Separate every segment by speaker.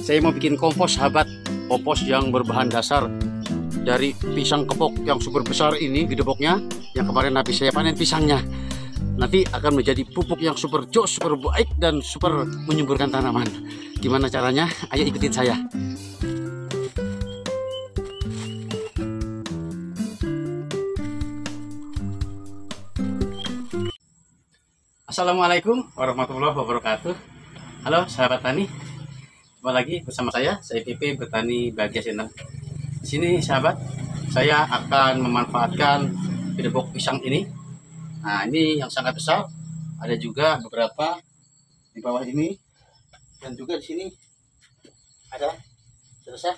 Speaker 1: Saya mau bikin kompos sahabat. Kompos yang berbahan dasar dari pisang kepok yang super besar ini, gedeboknya, yang kemarin habis saya panen pisangnya. Nanti akan menjadi pupuk yang super jos, super baik, dan super menyuburkan tanaman. Gimana caranya? Ayo ikutin saya. Assalamualaikum warahmatullahi wabarakatuh. Halo sahabat tani, kembali lagi bersama saya PP Bertani Bahagia Channel. Di sini sahabat, saya akan memanfaatkan gedebok pisang ini. Nah, ini yang sangat besar. Ada juga beberapa di bawah ini, dan juga di sini ada selesai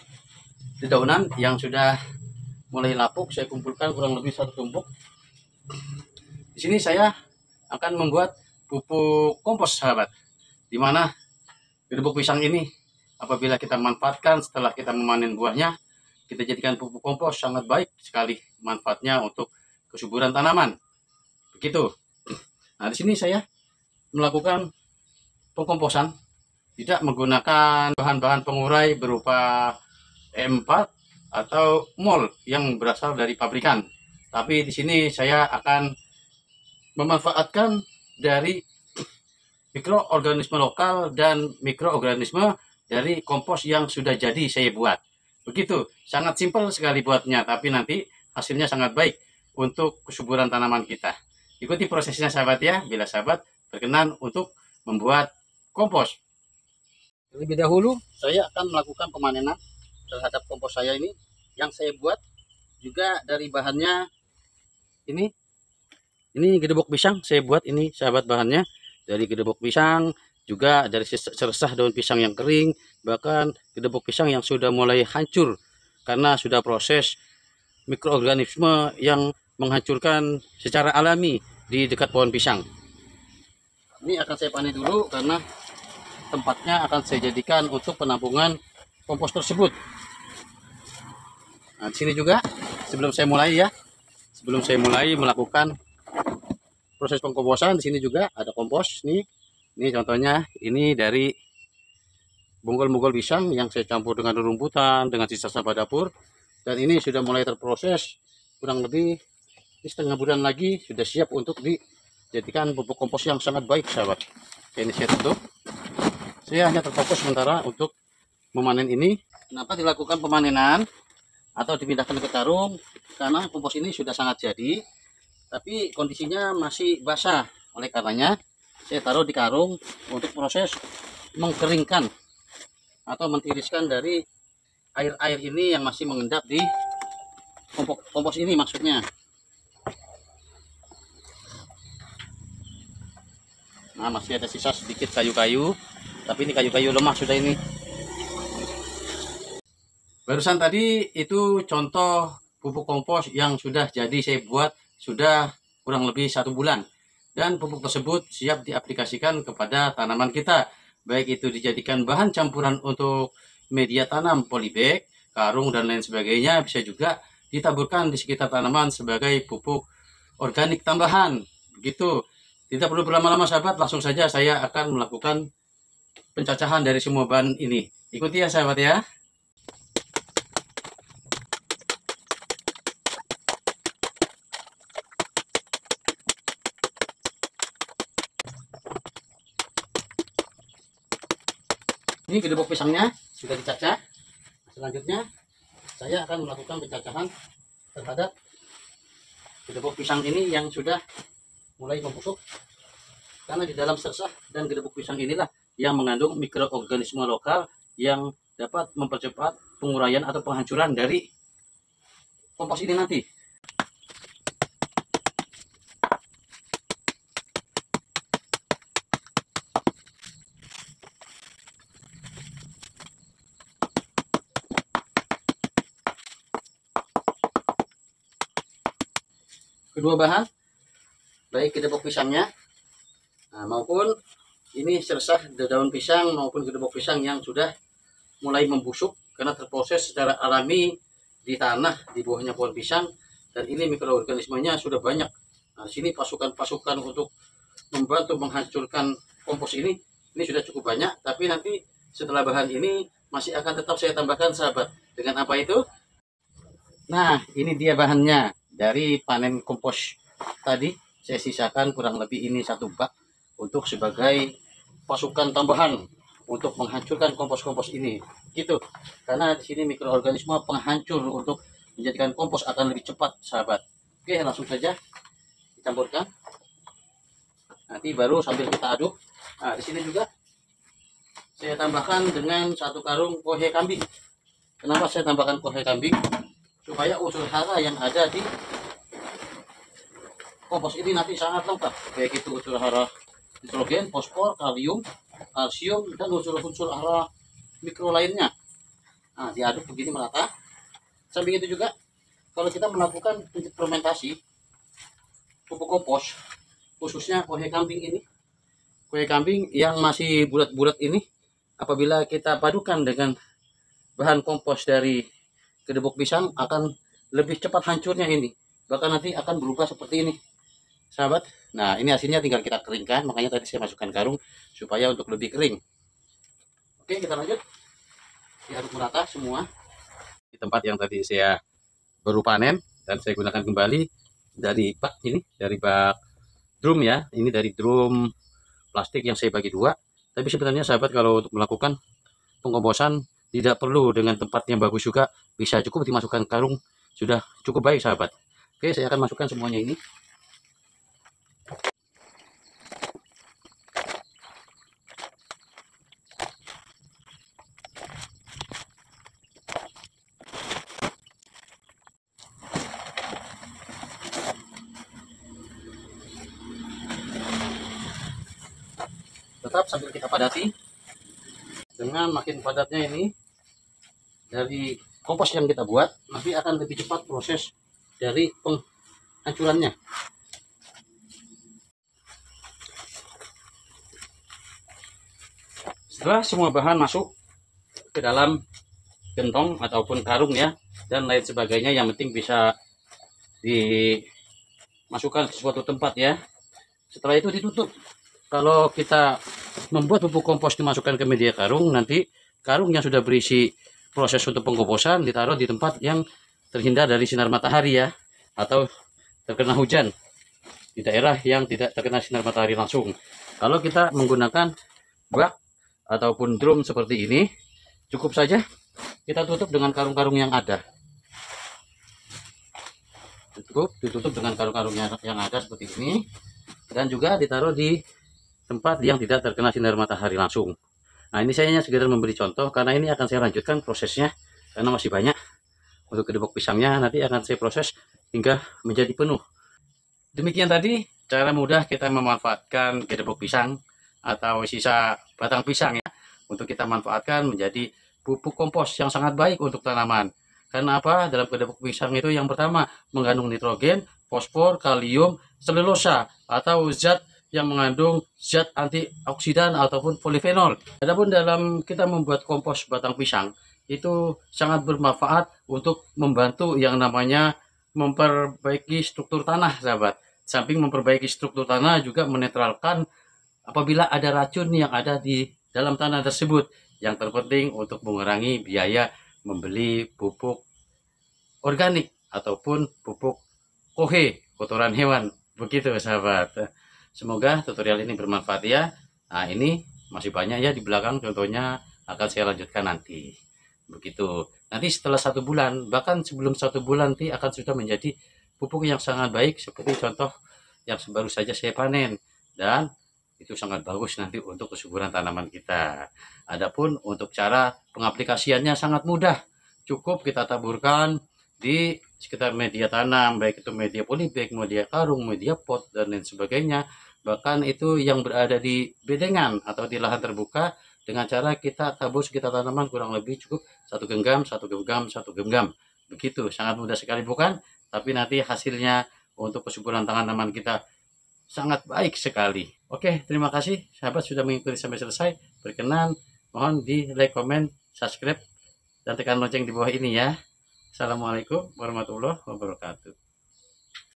Speaker 1: dedaunan yang sudah mulai lapuk. Saya kumpulkan kurang lebih satu tumpuk. Di sini saya akan membuat pupuk kompos sahabat, dimana gedebok pisang ini apabila kita manfaatkan setelah kita memanen buahnya, kita jadikan pupuk kompos, sangat baik sekali manfaatnya untuk kesuburan tanaman. Begitu. Nah, di sini saya melakukan pengkomposan tidak menggunakan bahan-bahan pengurai berupa E4 atau mol yang berasal dari pabrikan. Tapi di sini saya akan memanfaatkan dari mikroorganisme lokal dan mikroorganisme dari kompos yang sudah jadi saya buat. Begitu, sangat simpel sekali buatnya, tapi nanti hasilnya sangat baik untuk kesuburan tanaman kita. Ikuti prosesnya sahabat ya, bila sahabat berkenan untuk membuat kompos. Terlebih dahulu, saya akan melakukan pemanenan terhadap kompos saya ini, yang saya buat juga dari bahannya ini. Ini gedebok pisang saya buat ini sahabat, bahannya dari gedebok pisang, juga dari seresah daun pisang yang kering, bahkan gedebok pisang yang sudah mulai hancur karena sudah proses mikroorganisme yang menghancurkan secara alami di dekat pohon pisang. Ini akan saya panen dulu karena tempatnya akan saya jadikan untuk penampungan kompos tersebut. Nah, di sini juga sebelum saya mulai melakukan proses pengkomposan, di sini juga ada kompos nih. Ini contohnya, ini dari bonggol-bonggol pisang yang saya campur dengan rumputan, dengan sisa sampah dapur. Dan ini sudah mulai terproses, kurang lebih setengah bulan lagi sudah siap untuk dijadikan pupuk kompos yang sangat baik sahabat. Ini saya tutup. Saya hanya terfokus sementara untuk memanen ini. Kenapa dilakukan pemanenan atau dipindahkan ke karung? Karena kompos ini sudah sangat jadi, tapi kondisinya masih basah. Oleh karenanya saya taruh di karung untuk proses mengkeringkan atau mentiriskan dari air-air ini yang masih mengendap di kompos ini maksudnya. Nah, masih ada sisa sedikit kayu-kayu, tapi ini kayu-kayu lemah sudah ini. Barusan tadi itu contoh pupuk kompos yang sudah jadi saya buat sudah kurang lebih 1 bulan, dan pupuk tersebut siap diaplikasikan kepada tanaman kita, baik itu dijadikan bahan campuran untuk media tanam polybag, karung, dan lain sebagainya. Bisa juga ditaburkan di sekitar tanaman sebagai pupuk organik tambahan. Begitu. Tidak perlu berlama-lama sahabat, langsung saja saya akan melakukan pencacahan dari semua bahan ini. Ikuti ya sahabat ya. Ini gedebok pisangnya sudah dicacah. Selanjutnya saya akan melakukan pencacahan terhadap gedebok pisang ini yang sudah mulai membusuk, karena di dalam seresah dan gedebok pisang inilah yang mengandung mikroorganisme lokal yang dapat mempercepat penguraian atau penghancuran dari kompos ini nanti. Kedua bahan, baik gedebok pisangnya maupun ini seresah daun pisang maupun gedebok pisang yang sudah mulai membusuk karena terproses secara alami di tanah di bawahnya pohon pisang, dan ini mikroorganismenya sudah banyak. Nah, sini pasukan-pasukan untuk membantu menghancurkan kompos ini sudah cukup banyak. Tapi nanti setelah bahan ini masih akan tetap saya tambahkan sahabat. Dengan apa itu? Nah, ini dia bahannya. Dari panen kompos tadi, saya sisakan kurang lebih ini 1 bak untuk sebagai pasukan tambahan untuk menghancurkan kompos-kompos ini. Gitu. Karena di sini mikroorganisme penghancur untuk menjadikan kompos akan lebih cepat, sahabat. Oke, langsung saja dicampurkan. Nanti baru sambil kita aduk. Nah, di sini juga saya tambahkan dengan 1 karung kohe kambing. Kenapa saya tambahkan kohe kambing? Supaya unsur hara yang ada di kompos ini nanti sangat lengkap, baik itu unsur hara nitrogen, fosfor, kalium, kalsium, dan unsur-unsur hara mikro lainnya. Nah, diaduk begini merata. Samping itu juga, kalau kita melakukan fermentasi pupuk kompos, khususnya kohe kambing ini, kohe kambing yang masih bulat-bulat ini, apabila kita padukan dengan bahan kompos dari kedebok pisang, akan lebih cepat hancurnya ini. Bahkan nanti akan berubah seperti ini, sahabat. Nah, ini hasilnya tinggal kita keringkan, makanya tadi saya masukkan karung supaya untuk lebih kering. Oke, kita lanjut. Diaduk merata semua. Di tempat yang tadi saya baru panen dan saya gunakan kembali dari bak ini, dari bak drum ya. Ini dari drum plastik yang saya bagi 2. Tapi sebenarnya sahabat, kalau untuk melakukan pengkomposan tidak perlu dengan tempat yang bagus juga, bisa cukup dimasukkan karung, sudah cukup baik sahabat. Oke, saya akan masukkan semuanya ini. Tetap sambil kita padati. Dengan makin padatnya ini dari kompos yang kita buat, nanti akan lebih cepat proses dari penghancurannya. Setelah semua bahan masuk ke dalam gentong ataupun karung ya, dan lain sebagainya, yang penting bisa dimasukkan ke suatu tempat ya. Setelah itu ditutup. Kalau kita membuat pupuk kompos dimasukkan ke media karung, nanti karung yang sudah berisi proses untuk pengkomposan ditaruh di tempat yang terhindar dari sinar matahari ya, atau terkena hujan, di daerah yang tidak terkena sinar matahari langsung. Kalau kita menggunakan bak ataupun drum seperti ini, cukup saja kita tutup dengan karung-karung yang ada. Cukup ditutup dengan karung-karung yang ada seperti ini, dan juga ditaruh di tempat yang tidak terkena sinar matahari langsung. Nah, ini saya hanya sekedar memberi contoh, karena ini akan saya lanjutkan prosesnya, karena masih banyak. Untuk kedebok pisangnya nanti akan saya proses hingga menjadi penuh. Demikian tadi cara mudah kita memanfaatkan kedebok pisang atau sisa batang pisang ya, untuk kita manfaatkan menjadi pupuk kompos yang sangat baik untuk tanaman. Karena apa? Dalam kedebok pisang itu yang pertama mengandung nitrogen, fosfor, kalium, selulosa atau zat yang mengandung zat antioksidan ataupun polifenol. Adapun dalam kita membuat kompos batang pisang itu sangat bermanfaat untuk membantu yang namanya memperbaiki struktur tanah, sahabat. Samping memperbaiki struktur tanah, juga menetralkan apabila ada racun yang ada di dalam tanah tersebut. Yang terpenting untuk mengurangi biaya membeli pupuk organik ataupun pupuk kohe, kotoran hewan. Begitu sahabat. Semoga tutorial ini bermanfaat ya. Nah, ini masih banyak ya di belakang, contohnya akan saya lanjutkan nanti. Begitu. Nanti setelah 1 bulan, bahkan sebelum 1 bulan nanti akan sudah menjadi pupuk yang sangat baik, seperti contoh yang baru saja saya panen. Dan itu sangat bagus nanti untuk kesuburan tanaman kita. Adapun untuk cara pengaplikasiannya sangat mudah. Cukup kita taburkan di sekitar media tanam, baik itu media polybag, media karung, media pot, dan lain sebagainya. Bahkan itu yang berada di bedengan atau di lahan terbuka, dengan cara kita tabur sekitar tanaman kurang lebih cukup 1 genggam, 1 genggam, 1 genggam. Begitu, sangat mudah sekali bukan? Tapi nanti hasilnya untuk kesuburan tanaman kita sangat baik sekali. Oke, terima kasih sahabat sudah mengikuti sampai selesai. Berkenan, mohon di like, comment, subscribe, dan tekan lonceng di bawah ini ya. Assalamualaikum warahmatullahi wabarakatuh.